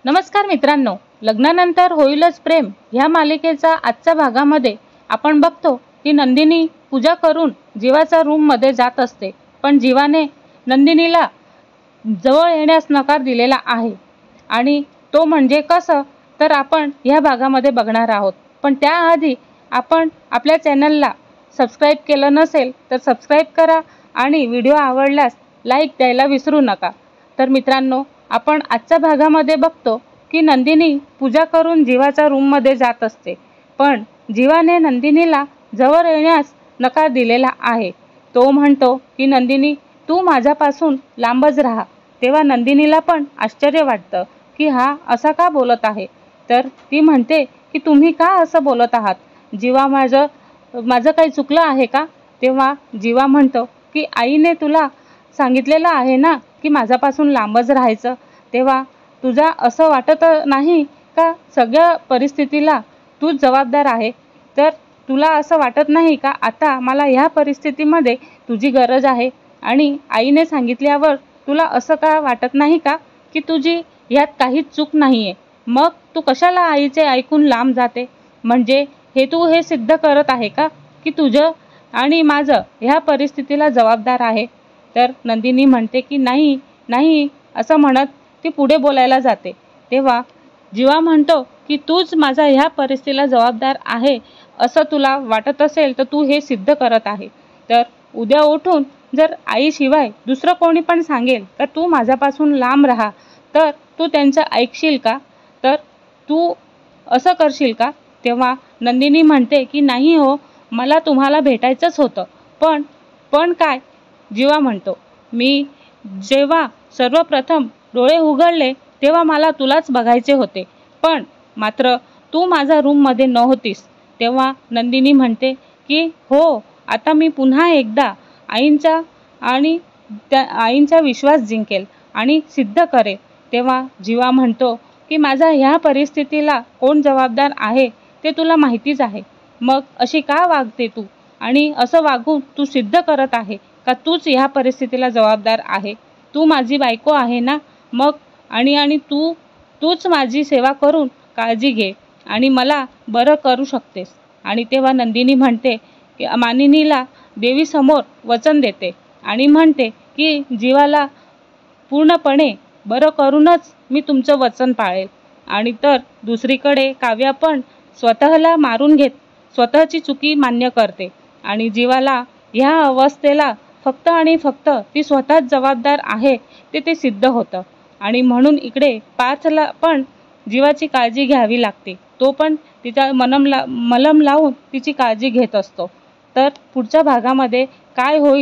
नमस्कार मित्रांनो, लग्नानंतर होईलच प्रेम ह्या मालिकेचा आजच्या भागामध्ये आपण बघतो की नंदिनी पूजा करून जीवाच्या रूममध्ये जात असते, पण जीवाने नंदिनीला जवळ येण्यास नकार दिलेला आहे. आणि तो म्हणजे कसं तर आपण ह्या भागामध्ये बघणार आहोत. पण त्याआधी आपण आपल्या चॅनलला सबस्क्राईब केलं नसेल तर सबस्क्राईब करा आणि व्हिडिओ आवडल्यास लाईक द्यायला विसरू नका. तर मित्रांनो, आपण आजच्या भागामध्ये बघतो की नंदिनी पूजा करून जीवाच्या रूममध्ये जात असते, पण जीवाने नंदिनीला जवळ येण्यास नकार दिलेला आहे. तो म्हणतो की नंदिनी, तू माझ्यापासून लांबच राहा. तेव्हा नंदिनीला पण आश्चर्य वाटतं की हा असा का बोलत आहे. तर ती म्हणते की तुम्ही का असं बोलत आहात? जीवा, माझं काही चुकलं आहे का? तेव्हा जीवा म्हणतो की आईने तुला सांगितलेलं आहे ना की माझ्यापासून लांबच राहायचं. तेव्हा तुझा असं वाटत नाही का सगळ्या परिस्थितीला तूच जबाबदार आहे? तर तुला असं वाटत नाही का आता मला ह्या परिस्थितीमध्ये तुझी गरज आहे? आणि आईने सांगितल्यावर तुला असं का वाटत नाही का की तुझी ह्यात काहीच चूक नाही आहे? मग तू कशाला आईचे ऐकून लांब जाते? म्हणजे तू हे सिद्ध करत आहे का की तुझं आणि माझं ह्या परिस्थितीला जबाबदार आहे? तर नंदिनी म्हणते की नाही नाही असं म्हणत ती पुढे बोलायला जाते. तेव्हा जीवा म्हणतो की तूच माझा ह्या परिस्थितीला जबाबदार आहे असं तुला वाटत असेल तर तू हे सिद्ध करत आहे. तर उद्या उठून जर आईशिवाय दुसरं कोणी पण सांगेल तर तू माझ्यापासून लांब राहा, तर तू त्यांचं ऐकशील का? तर तू असं करशील का? तेव्हा नंदिनी म्हणते की नाही हो, मला तुम्हाला भेटायचंच होतं. पण काय? जीवा म्हणतो, मी जेव्हा सर्वप्रथम डोळे उघडले तेव्हा मला तुलाच बघायचे होते, पण मात्र तू माझ्या रूममध्ये नव्हतीस. तेव्हा नंदिनी म्हणते की हो, आता मी पुन्हा एकदा आईंचा विश्वास जिंकेल आणि सिद्ध करेल. तेव्हा जीवा म्हणतो की माझ्या ह्या परिस्थितीला कोण जबाबदार आहे ते तुला माहितीच आहे. मग अशी का वागते तू? आणि असं वागून तू सिद्ध करत आहे का तूच ह्या परिस्थितीला जबाबदार आहे? तू माझी बायको आहे ना, मग आणि तूच माझी सेवा करून काळजी घे आणि मला बरं करू शकतेस. आणि तेव्हा नंदिनी म्हणते की मानिनीला देवीसमोर वचन देते आणि म्हणते की जीवाला पूर्णपणे बरं करूनच मी तुमचं वचन पाळेल. आणि तर दुसरीकडे काव्या पण स्वतःला मारून घेत स्वतःची चुकी मान्य करते आणि जीवाला ह्या अवस्थेला फक्त आणि फक्त ती स्वतःच जबाबदार आहे ते सिद्ध होतं. आणि म्हणून इकडे पार्थला पण जीवाची काळजी घ्यावी लागते. तो पण तिचा मलम लावून तिची काळजी घेत असतो. तर पुढच्या भागामध्ये काय होईल